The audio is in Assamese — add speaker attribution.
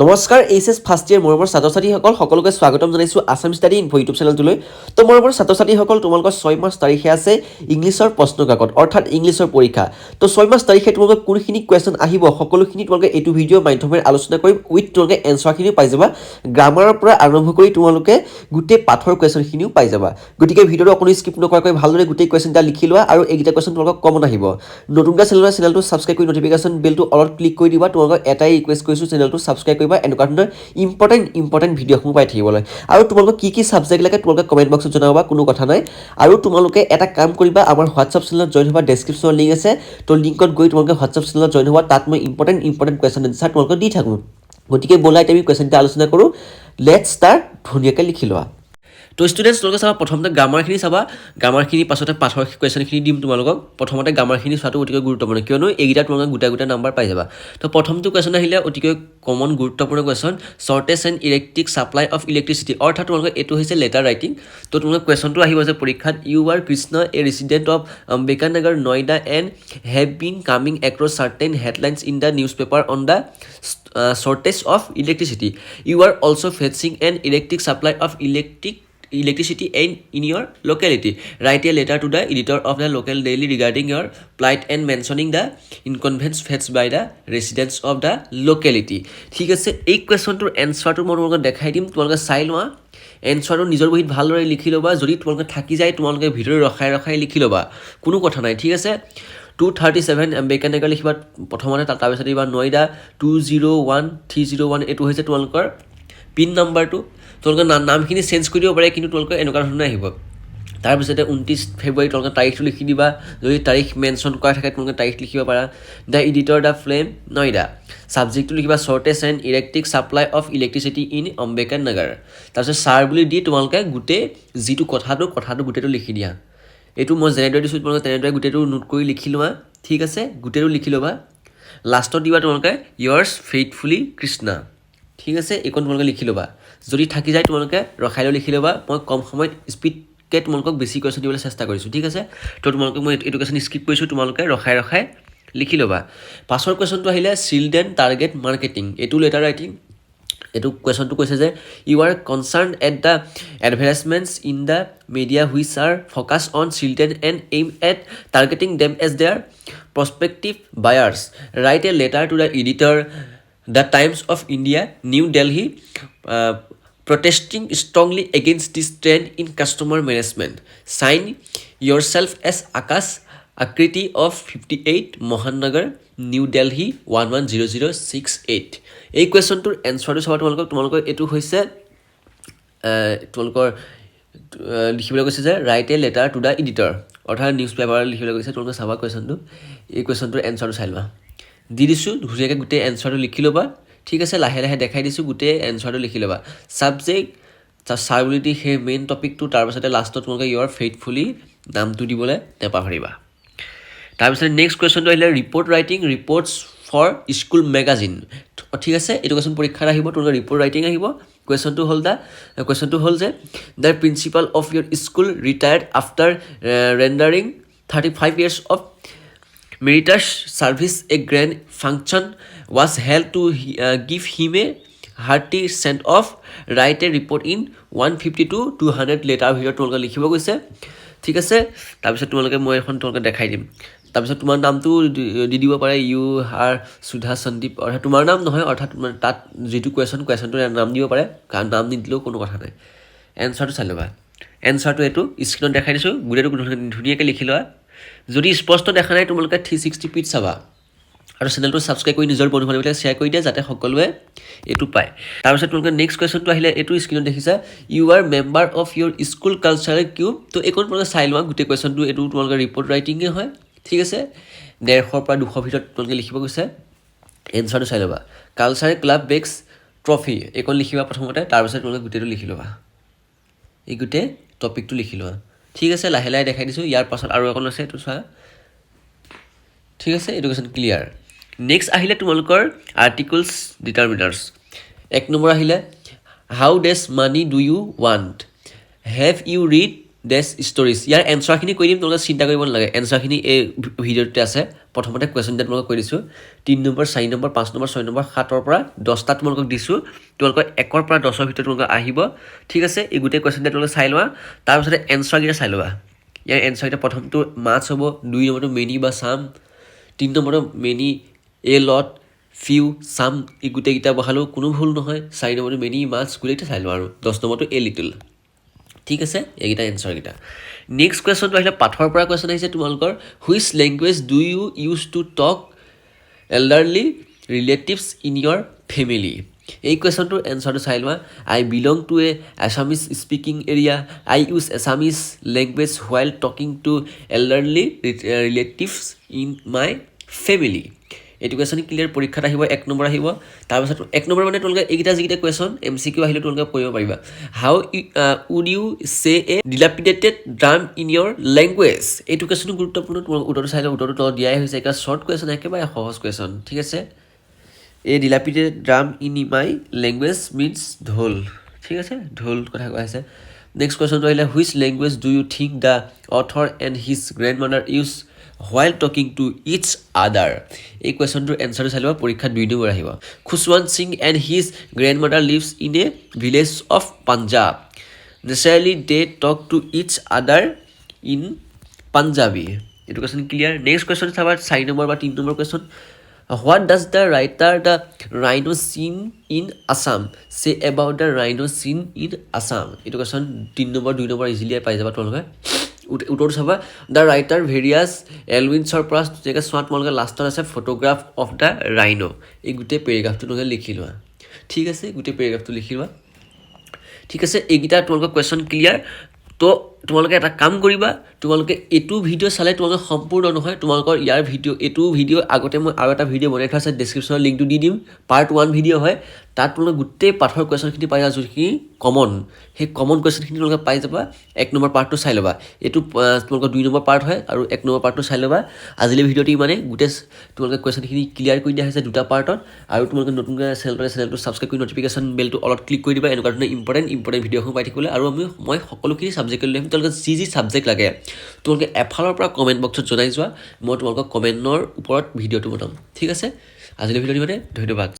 Speaker 1: নমস্কাৰ এইচএছ ফাৰ্ষ্ট ইয়েৰ মৰমৰ ছাত্ৰ ছাত্ৰীসকল সকলোকে স্বাগতম জনাইছোঁ আছাম ষ্টাডি ইনফো ইউটিউব চেনেলটোলৈ তো মৰমৰ ছাত্ৰ ছাত্ৰীসকল তোমালোকৰ 6 মাৰ্চ তাৰিখে আছে ইংলিছৰ প্ৰশ্ন কাকত অৰ্থাৎ ইংলিছৰ পৰীক্ষা তো 6 মাৰ্চ তাৰিখে তোমালোকৰ কোনখিনি কুৱেশ্যন আহিব সকলোখিনি তোমালোকে এইটো ভিডিঅ' মাধ্যমেৰে আলোচনা কৰিম উইথ তোমালোকে এনচাৰখিনিও পাই যাবা গ্ৰামাৰৰ পৰা আৰম্ভ কৰি তোমালোকে গোটেই পাঠৰ কুৱেশ্যনখিনিও পাই যাবা গতিকে ভিডিঅ'টো অকণো স্কিপ নকৰাকৈ ভালদৰে গোটেই কুৱেশ্যনটা লিখি লোৱা আৰু এইকেইটা কুৱেশ্যন তোমালোকক কমন আহিব নতুনকৈ চেনেলটো ছাবস্ক্ৰাইব কৰি নটিফিকেশ্যন বেলটো অলত ক্লিক কৰি দিবা তোমালোকক এটাই ৰিকুৱেষ্ট কৰিছোঁ চেনেলটো ছাবস্ক্ৰাইব কৰিবা এনেকুৱা ধৰণৰ ইম্পৰ্টেণ্ট ভিডিঅ'সমূহ পাই থাকিবলৈ আৰু তোমালোকক কি ছাবজেক্ট লাগে তোমালোকে কমেণ্ট বক্সত জনাবা কোনো কথা নাই আৰু তোমালোকে এটা কাম কৰিবা আমাৰ হোৱাটছআপ চেনেলত জইন হোৱা ডেছক্ৰিপশ্যনৰ লিংক আছে তো লিংকত গৈ তোমালোকে হোৱাটছআপ চেনেলত জইন হোৱা তাত মই ইম্পৰ্টেণ্ট কুৱেশ্যন এনচাৰ তোমালোকক দি থাকোঁ গতিকে ব'লা এতিয়া আমি কুৱেশ্যনটা আলোচনা কৰোঁ লেটছ ষ্টাৰ্ট ধুনীয়াকৈ লিখি লোৱা তো ষ্টুডেণ্টছ তোমালোকে চাবা প্ৰথমতে গ্ৰামাৰখিনি চাবা গ্ৰামাৰখিনি পাছতে পাঠৰ কুৱেশ্যনখিনি দিম তোমালোকক প্ৰথমতে গ্ৰামাৰখিনি চোৱাটো অতিকৈ গুৰুত্বপূৰ্ণ কিয়নো এইকেইটা তোমালোকে গোটা নাম্বাৰ পাই যাবা তো প্ৰথমটো কুৱেশ্যন আহিলে অতিকৈ কমন গুৰুত্বপূৰ্ণ question shortage and electric supply of electricity অৰ্থাৎ তোমালোকে এইটো হৈছে লেটাৰ ৰাইটিং তো তোমালোকে কুৱেশ্যনটো আহিব যে পৰীক্ষাত you are Krishna a resident of Ambedkar Noida and have been coming across certain headlines in the news paper on the shortage of electricity. You are also facing an electric supply of electricity in your locality. Write a letter to the editor of the local daily regarding your plight and mentioning the inconvenience faced by the residents of the locality. ঠিক আছে এই কুৱেশ্যনটোৰ এনচাৰটো মই তোমালোকক দেখাই দিম তোমালোকে চাই লোৱা এনচাৰটো নিজৰ বহীত ভালদৰে লিখি ল'বা যদি তোমালোকে থাকি যায় তোমালোকে ভিডিঅ' ৰখাই লিখি ল'বা কোনো কথা নাই ঠিক আছে 237 আম্বেদকাৰ লিখিবা প্ৰথমতে তাৰপিছত দিবা নয়ডা 201301 এইটো হৈছে তোমালোকৰ পিন নাম্বাৰটো তোমালোকৰ নামখিনি চেঞ্জ কৰি দিব পাৰে কিন্তু তোমালোকৰ এনেকুৱা ধৰণে আহিব তাৰপিছতে 29 ফেব্ৰুৱাৰী তোমালোকে তাৰিখটো লিখি দিবা যদি তাৰিখ মেনশ্যন কৰা থাকে তোমালোকে তাৰিখ লিখিব পাৰা the editor the flame Noida ছাবজেক্টটো লিখিবা shortage and electric supply of electricity in Ambedkar Nagar তাৰপিছত ছাৰ বুলি দি তোমালোকে গোটেই যিটো কথাটো গোটেইটো লিখি দিয়া এইটো মই যেনেদৰে দিছোঁ তোমালোকে তেনেদৰে গোটেইটো নোট কৰি লিখি লোৱা ঠিক আছে গোটেইটো লিখি ল'বা লাষ্টত দিবা তোমালোকে ইয়াৰ্ছ ফেইথফুলি কৃষ্ণা ঠিক আছে এইখন তোমালোকে লিখি ল'বা যদি থাকি যায় তোমালোকে ৰখাই লৈ লিখি ল'বা মই কম সময়ত স্পীডকৈ তোমালোকক বেছি কুৱেশ্যন দিবলৈ চেষ্টা কৰিছোঁ ঠিক আছে তো তোমালোকে মই এইটো কুৱেশ্যন স্কিপ কৰিছোঁ তোমালোকে ৰখাই লিখি ল'বা পাছৰ কুৱেশ্যনটো আহিলে চিলড্ৰেন টাৰ্গেট মাৰ্কেটিং এইটো লেটাৰ ৰাইটিং এইটো কুৱেশ্যনটো কৈছে যে you are concerned at the advertisements in the media which are focus on children and aim at targeting them as their prospective buyers write a letter to the editor the Times of India New Delhi protesting strongly against this trend in customer management. Sign yourself as Akash Akriti of 58 Mohan Nagar, New Delhi 110068. এই কুৱেশ্যনটোৰ এনচাৰটো চাবা তোমালোকৰ এইটো হৈছে তোমালোকৰ লিখিবলৈ কৈছে যে right a letter to the editor অৰ্থাৎ নিউজ পেপাৰ লিখিবলৈ কৈছে তোমালোকে চাবা কুৱেশ্যনটো এই কুৱেশ্যনটোৰ এনচাৰটো চাই লোৱা দি দিছোঁ ধুনীয়াকৈ গোটেই এনচাৰটো লিখি ল'বা ঠিক আছে লাহে দেখাই দিছোঁ গোটেই এনচাৰটো লিখি ল'বা ছাবজেক্ট ছাৰ বুলি দি সেই মেইন টপিকটো তাৰপিছতে লাষ্টত তোমালোকে ইয়ৰ ফেইথফুলি নামটো দিবলৈ নেপাহৰিবা তাৰপিছত নেক্সট কুৱেশ্যনটো আহিলে report writing reports for school magazine ঠিক আছে এইটো কুৱেশ্যন পৰীক্ষাত আহিব তোমালোকৰ ৰিপৰ্ট ৰাইটিং আহিব কুৱেশ্যনটো হ'ল যে the principal of your school retired after rendering 35 years of meritorious service a grand function was held to give him a hearty send off write a report in 150 to 200 letter ভিতৰত তোমালোকে লিখিব কৈছে ঠিক আছে তাৰপিছত তোমালোকে মই এখন তোমালোকে দেখাই দিম তাৰপিছত তোমাৰ নামটো দি দিব পাৰে ইউ আৰ সুধা সন্দীপ অৰ্থাৎ তোমাৰ নাম নহয় অৰ্থাৎ তাত যিটো কুৱেশ্যনটোৰ নাম দিব পাৰে কাৰণ নাম নিদিলেও কোনো কথা নাই এনচাৰটো চাই ল'বা এনচাৰটো এইটো স্ক্ৰীণত দেখাই দিছোঁ গোটেইটো ধুনীয়াকৈ লিখি লোৱা যদি স্পষ্ট দেখা নাই তোমালোকে 360 পিট চাবা আৰু চেনেলটো ছাবস্ক্ৰাইব কৰি নিজৰ বন্ধু বান্ধৱীবিলাক শ্বেয়াৰ কৰি দিয়া যাতে সকলোৱে এইটো পায় তাৰপিছত তোমালোকে নেক্সট কুৱেশ্যনটো আহিলে এইটো স্ক্ৰীণত দেখিছা you are member of your school cultural club তো এইখন তোমালোকে চাই লোৱা গোটেই কুৱেশ্যনটো এইটো তোমালোকে ৰিপৰ্ট ৰাইটিঙে হয় ঠিক আছে 150 পৰা 200 ভিতৰত তোমালোকে লিখিব কৈছে এনচাৰটো চাই ল'বা কালচাৰেল ক্লাব বেক্স ট্ৰফি এইখন লিখিবা প্ৰথমতে তাৰপিছত তোমালোকে গোটেইটো লিখি ল'বা এই গোটেই টপিকটো লিখি লোৱা ঠিক আছে লাহে দেখাই দিছোঁ ইয়াৰ পাছত আৰু এখন আছে এইটো চোৱা ঠিক আছে এইটো কুৱেশ্যন ক্লিয়াৰ নেক্সট আহিলে তোমালোকৰ আৰ্টিকলছ ডিটাৰমিনাৰ্ছ 1 নম্বৰ আহিলে how these money do you want have you read these stories ইয়াৰ এনচাৰখিনি কৈ দিম তোমালোকে চিন্তা কৰিব নালাগে এনচাৰখিনি এই ভিডিঅ'টোতে আছে প্ৰথমতে কুৱেশ্যন দিয়া তোমালোকক কৈ দিছোঁ 3 নম্বৰ 4 নম্বৰ 5 নম্বৰ 6 নম্বৰ 7ৰ পৰা 10টা তোমালোকক দিছোঁ তোমালোকৰ 1ৰ পৰা 10ৰ ভিতৰত তোমালোকক আহিব ঠিক আছে এই গোটেই কুৱেশ্যন দিয়া তোমালোকে চাই লোৱা তাৰপিছতে এনচাৰকেইটা চাই লোৱা ইয়াৰ এনচাৰকেইটা প্ৰথমটো মাছ হ'ব 2 নম্বৰটো মেনি বা চাম 3 নম্বৰটো মেনি এ লট ফিউ চাম এই গোটেইকেইটা বহালোঁ কোনো ভুল নহয় 4 নম্বৰটো মেনি মাছ গোটেইকেইটা চাই লোৱা আৰু 10 নম্বৰটো এ লিটল ঠিক আছে এইকেইটা এনচাৰকেইটা নেক্সট কুৱেশ্যনটো আহিলে পাঠৰ পৰা কুৱেশ্যন আহিছে তোমালোকৰ which language do you use to talk elderly relatives in your family এই কুৱেশ্যনটোৰ এনচাৰটো চাই লোৱা I belong to a Assamese speaking area I use Assamese language while talking to elderly relatives in my family এইটো কুৱেশ্যন ক্লিয়াৰ পৰীক্ষাত আহিব 1 নম্বৰ আহিব তাৰপিছত 1 নম্বৰ মানে তোমালোকে এইকেইটা যিকেইটা কুৱেশ্যন MCQ আহিলে তোমালোকে কৰিব পাৰিবা হাউ would you say a dilapidated drum in your language এইটো কুৱেশ্যন গুৰুত্বপূৰ্ণ তোমালোকে উত্তৰটো চাই লওঁ উত্তৰটো তলত দিয়াই হৈছে এটা শ্বৰ্ট কুৱেশ্যন একেবাৰে সহজ কুৱেশ্যন ঠিক আছে a dilapidated drum in my language means dhol ঠিক আছে ঢোল কথা কোৱা হৈছে নেক্সট কুৱেশ্যনটো আহিলে which language do you think the author and his grandmother use while talking to each other এই কুৱেশ্যনটোৰ এনচাৰটো চাই ল'ব পৰীক্ষাত 2 নম্বৰ আহিব Khushwant Singh and his grandmother lives in a village of Punjab naturally they talk to each other in Punjabi এইটো কুৱেশ্যন ক্লিয়াৰ নেক্সট কুৱেশ্যন চাবা 4 নম্বৰ বা 3 number question what does the writer the rhino চিন ইন আছাম চে এবাউট দ্য ৰাইনো চিন ইন আছাম এইটো কুৱেশ্যন 3 নম্বৰ 2 নম্বৰ ইজিলি পাই যাবা তোমালোকে উত্তৰটো চাবা দ্য ৰাইটাৰ ভেৰিয়াছ এলউইনছৰ পৰা যেনেকৈ চোৱা তোমালোকে লাষ্টত আছে ফটোগ্ৰাফ অফ দ্য ৰাইনো এই গোটেই পেৰেগ্ৰাফটো তোমালোকে লিখি লোৱা ঠিক আছে গোটেই পেৰেগ্ৰাফটো লিখি লোৱা ঠিক আছে এইকেইটা তোমালোকৰ কুৱেশ্যন ক্লিয়াৰ তো তোমালোকে এটা কাম কৰিবা তোমালোকে এইটো ভিডিঅ' চালে তোমালোকে সম্পূৰ্ণ নহয় তোমালোকৰ ইয়াৰ এইটো ভিডিঅ' আগতে মই আৰু এটা ভিডিঅ' বনাই থোৱা আছে ডেছক্ৰিপশ্যনৰ লিংকটো দি দিম পাৰ্ট 1 ভিডিঅ' হয় তাত তোমালোকে গোটেই পাঠৰ কুৱেশ্যনখিনি পাই যোৱা যিখিনি কমন সেই কমন কুৱেশ্যনখিনি তোমালোকে পাই যাবা 1 নম্বৰ পাৰ্টটো চাই ল'বা এইটো তোমালোকৰ 2 নম্বৰ পাৰ্ট হয় আৰু 1 নম্বৰ পাৰ্টটো চাই ল'বা আজিলৈ ভিডিঅ'টি মানে গোটেই তোমালোকে কুৱেশ্যনখিনি ক্লিয়াৰ কৰি দিয়া হৈছে দুটা পাৰ্টত আৰু তোমালোকে নতুনকৈ চেনেলটো ছাবস্ক্ৰাইব কৰি নটিফিকেশ্যন বেলটো অলপ ক্লিক কৰি দিবা এনেকুৱা ধৰণৰ ইম্পৰ্টেণ্ট ভিডিঅ'সমূহ পাই থাকিবলৈ আৰু মই সকলোখিনি ছাবজেক্ট লৈ আহিম তোমালোকে যি ছাবজেক্ট লাগে তোমালোকে এফালৰ পৰা কমেণ্ট বক্সত জনাই যোৱা মই তোমালোকক কমেণ্টৰ ওপৰত ভিডিঅ'টো বনাম ঠিক আছে আজিলৈ ভিডিঅ'টি মানে ধন্যবাদ